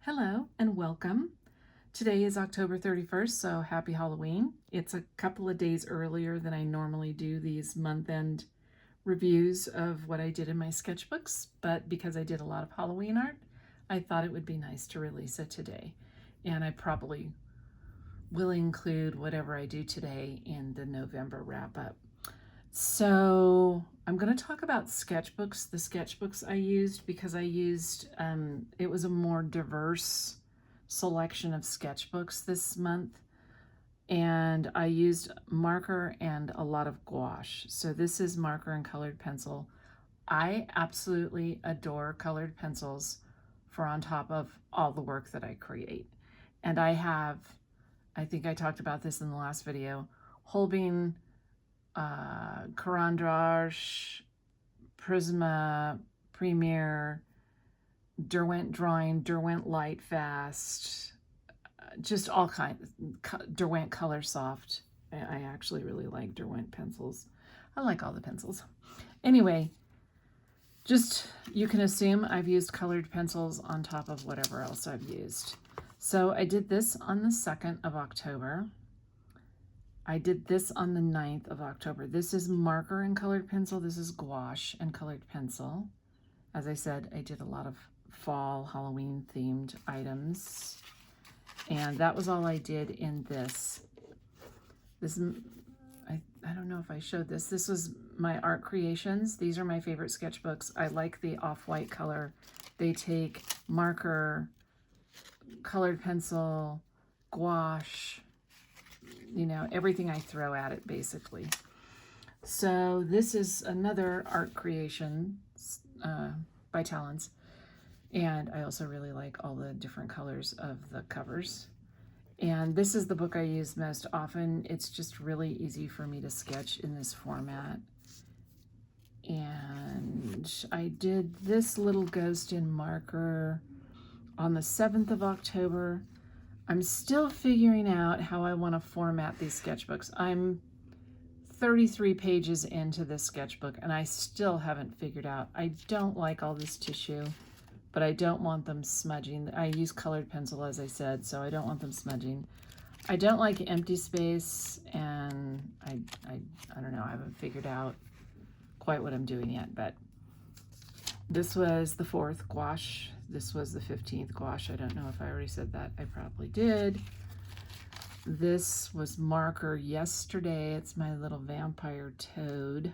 Hello and welcome. Today is October 31st, so happy Halloween. It's a couple of days earlier than I normally do these month-end reviews of what I did in my sketchbooks, but because I did a lot of Halloween art, I thought it would be nice to release it today. And I probably will include whatever I do today in the November wrap-up. So I'm going to talk about sketchbooks, the sketchbooks I used, because it was a more diverse selection of sketchbooks this month. And I used marker and a lot of gouache. So this is marker and colored pencil. I absolutely adore colored pencils for on top of all the work that I create. And I think I talked about this in the last video, Holbein Carandrage, Prisma Premier, Derwent Drawing, Derwent Light Fast, just all kinds, Derwent Color Soft. I actually really like Derwent pencils. I like all the pencils. Anyway, just you can assume I've used colored pencils on top of whatever else I've used. So I did this on the 2nd of October. I did this on the 9th of October. This is marker and colored pencil. This is gouache and colored pencil. As I said, I did a lot of fall Halloween themed items. And that was all I did in this. I don't know if I showed this. This was my art creations. These are my favorite sketchbooks. I like the off-white color. They take marker, colored pencil, gouache, you know, everything I throw at it basically. So this is another art creation by Talons. And I also really like all the different colors of the covers. And this is the book I use most often. It's just really easy for me to sketch in this format. And I did this little ghost in marker on the 7th of October. I'm still figuring out how I want to format these sketchbooks. I'm 33 pages into this sketchbook and I still haven't figured out. I don't like all this tissue, but I don't want them smudging. I use colored pencil, as I said, so I don't want them smudging. I don't like empty space, and I don't know, I haven't figured out quite what I'm doing yet, but this was the 4th gouache. This was the 15th gouache. I don't know if I already said that. I probably did. This was marker yesterday. It's my little vampire toad.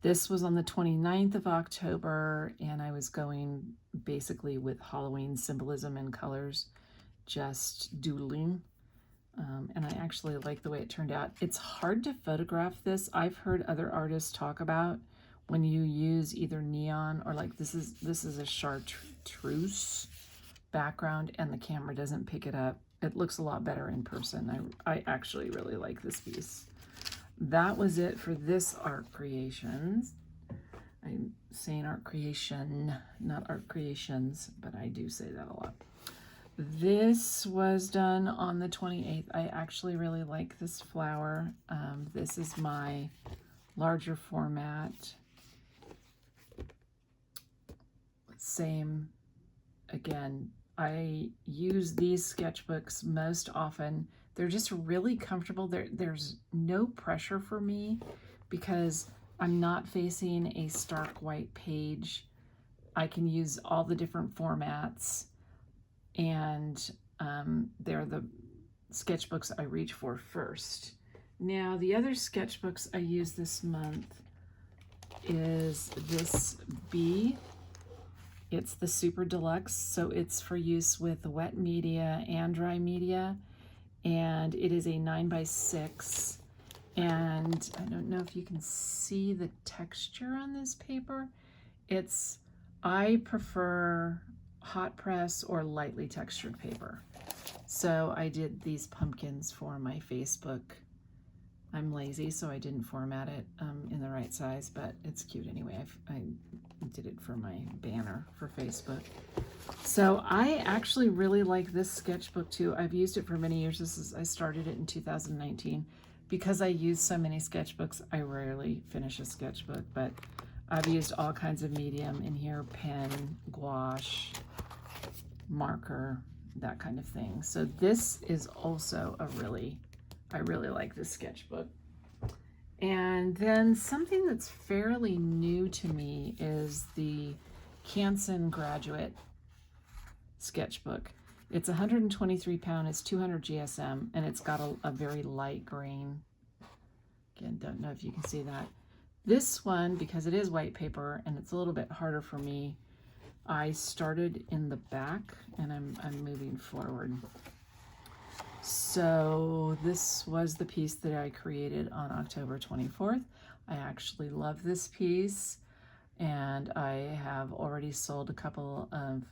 This was on the 29th of October, and I was going basically with Halloween symbolism and colors, just doodling. And I actually like the way it turned out. It's hard to photograph this. I've heard other artists talk about when you use either neon or like this is a chartreuse background and the camera doesn't pick it up. It looks a lot better in person. I actually really like this piece. That was it for this art creations. I'm saying art creation, not art creations, but I do say that a lot. This was done on the 28th. I actually really like this flower. This is my larger format. Same, again, I use these sketchbooks most often. They're just really comfortable. There's no pressure for me because I'm not facing a stark white page. I can use all the different formats, and they're the sketchbooks I reach for first. Now, the other sketchbooks I use this month is this B. It's the Super Deluxe, so it's for use with wet media and dry media, and it is a 9x6, and I don't know if you can see the texture on this paper. I prefer hot press or lightly textured paper. So I did these pumpkins for my Facebook. I'm lazy, so I didn't format it in the right size, but it's cute anyway. I did it for my banner for Facebook. So I actually really like this sketchbook too. I've used it for many years. I started it in 2019. Because I use so many sketchbooks, I rarely finish a sketchbook, but I've used all kinds of medium in here, pen, gouache, marker, that kind of thing. So this is also I really like this sketchbook. And then something that's fairly new to me is the Canson Graduate sketchbook. It's 123 pound, it's 200 GSM, and it's got a very light grain. Again, don't know if you can see that. This one, because it is white paper and it's a little bit harder for me, I started in the back and I'm moving forward. So this was the piece that I created on October 24th. I actually love this piece, and I have already sold a couple of,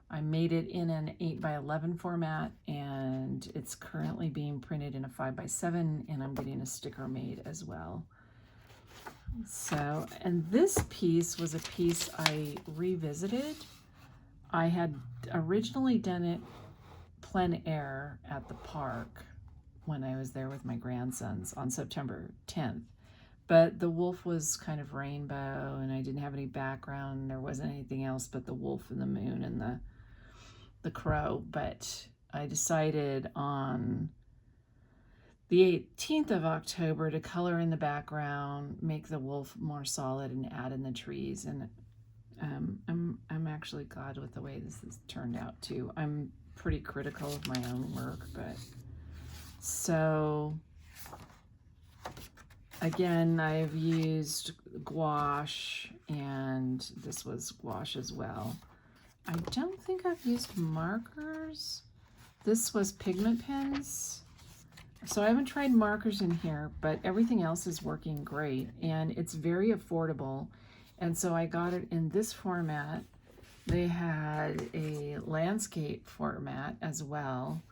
I made it in an 8x11 format, and it's currently being printed in a 5x7, and I'm getting a sticker made as well. So, and this piece was a piece I revisited. I had originally done it plein air at the park when I was there with my grandsons on September 10th. But the wolf was kind of rainbow, and I didn't have any background. There wasn't anything else but the wolf and the moon and the crow. But I decided on the 18th of October to color in the background, make the wolf more solid, and add in the trees. And I'm actually glad with the way this has turned out too. I'm pretty critical of my own work, but so again, I've used gouache, and this was gouache as well. I don't think I've used markers. This was pigment pens. So I haven't tried markers in here, but everything else is working great, and it's very affordable. And so I got it in this format. They had a landscape format as well,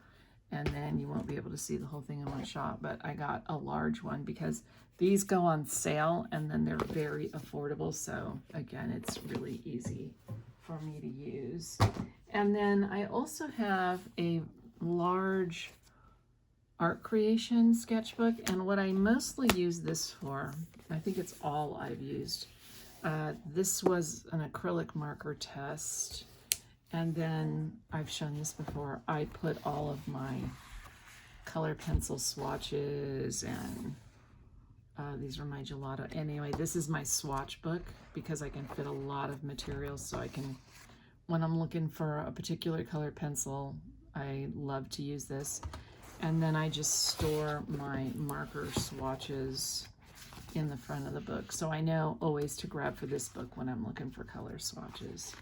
and then you won't be able to see the whole thing in my shop, but I got a large one because these go on sale and then they're very affordable. So again, it's really easy for me to use. And then I also have a large art creation sketchbook, and what I mostly use this for, I think it's all I've used. This was an acrylic marker test, and then I've shown this before. I put all of my color pencil swatches, and these are my gelato. Anyway, this is my swatch book because I can fit a lot of materials, so I can, when I'm looking for a particular color pencil, I love to use this. And then I just store my marker swatches in the front of the book, so I know always to grab for this book when I'm looking for color swatches.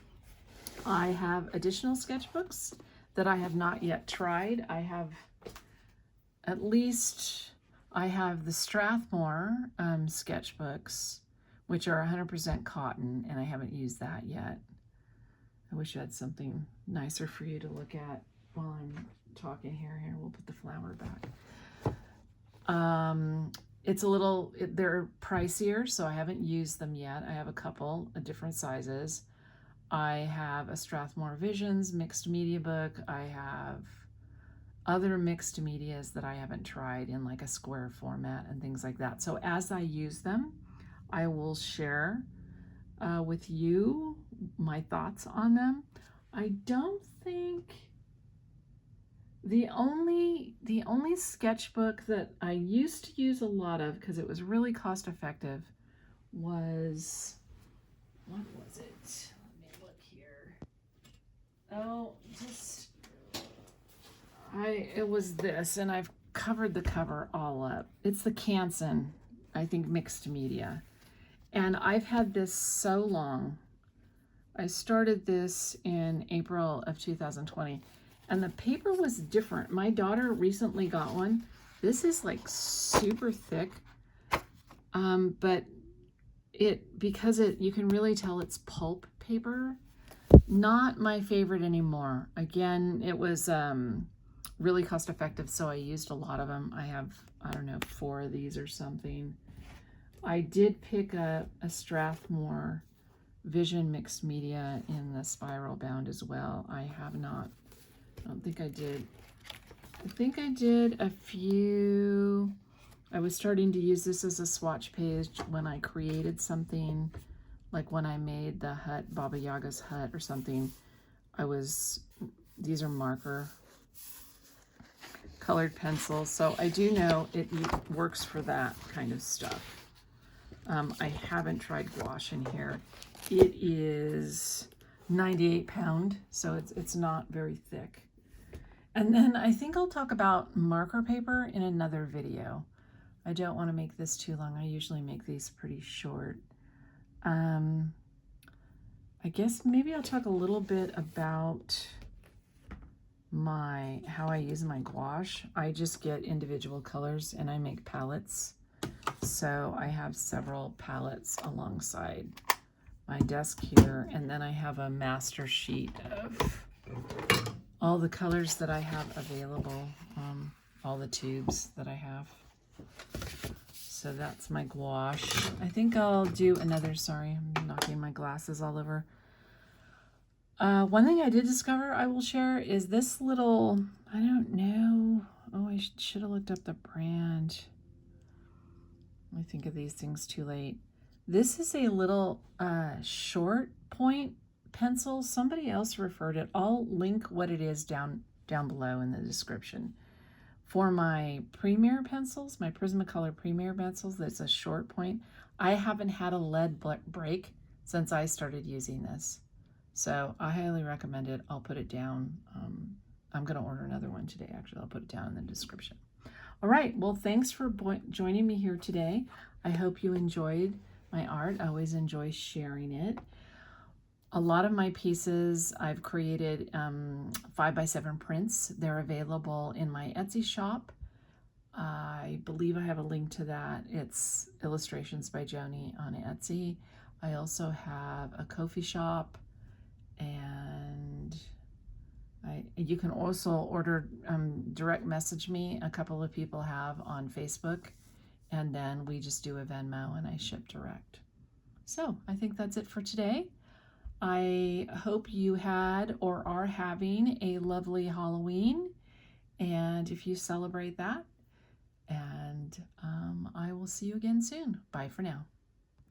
I have additional sketchbooks that I have not yet tried. I have the Strathmore sketchbooks, which are 100% cotton, and I haven't used that yet. I wish I had something nicer for you to look at while I'm talking here. Here, we'll put the flower back. It's a little, they're pricier, so I haven't used them yet. I have a couple of different sizes. I have a Strathmore Visions mixed media book. I have other mixed medias that I haven't tried in like a square format and things like that. So as I use them, I will share with you my thoughts on them. I don't think the only sketchbook that I used to use a lot of, because it was really cost effective, was, what was it? Let me look here. Oh, it was this, and I've covered the cover all up. It's the Canson, I think, mixed media. And I've had this so long. I started this in April of 2020. And the paper was different. My daughter recently got one. This is like super thick, but because you can really tell it's pulp paper. Not my favorite anymore. Again, it was really cost effective, so I used a lot of them. I have, I don't know, 4 of these or something. I did pick up a Strathmore Vision mixed media in the spiral bound as well. I have not. I don't think I did. I think I did a few. I was starting to use this as a swatch page when I created something, like when I made the hut, Baba Yaga's hut or something. these are marker colored pencils, so I do know it works for that kind of stuff. I haven't tried gouache in here. It is 98 pound, so it's not very thick. And then I think I'll talk about marker paper in another video. I don't want to make this too long. I usually make these pretty short. I guess maybe I'll talk a little bit about how I use my gouache. I just get individual colors and I make palettes. So I have several palettes alongside my desk here, and then I have a master sheet of all the colors that I have available, all the tubes that I have. So that's my gouache. I think I'll do another, sorry, I'm knocking my glasses all over. One thing I did discover I will share is this little, I don't know, oh, I should have looked up the brand. I think of these things too late. This is a little short point pencil. Somebody else referred it. I'll link what it is down below in the description. For my Premier pencils, my Prismacolor Premier pencils, that's a short point. I haven't had a lead break since I started using this. So I highly recommend it. I'll put it down. I'm going to order another one today, actually. I'll put it down in the description. All right, well, thanks for joining me here today. I hope you enjoyed my art. I always enjoy sharing it. A lot of my pieces I've created 5x7 prints. They're available in my Etsy shop. I believe I have a link to that. It's Illustrations by Joni on Etsy. I also have a Ko-fi shop, and you can also order, direct message me. A couple of people have on Facebook, and then we just do a Venmo and I ship direct. So I think that's it for today. I hope you had or are having a lovely Halloween, and if you celebrate that, and I will see you again soon. Bye for now.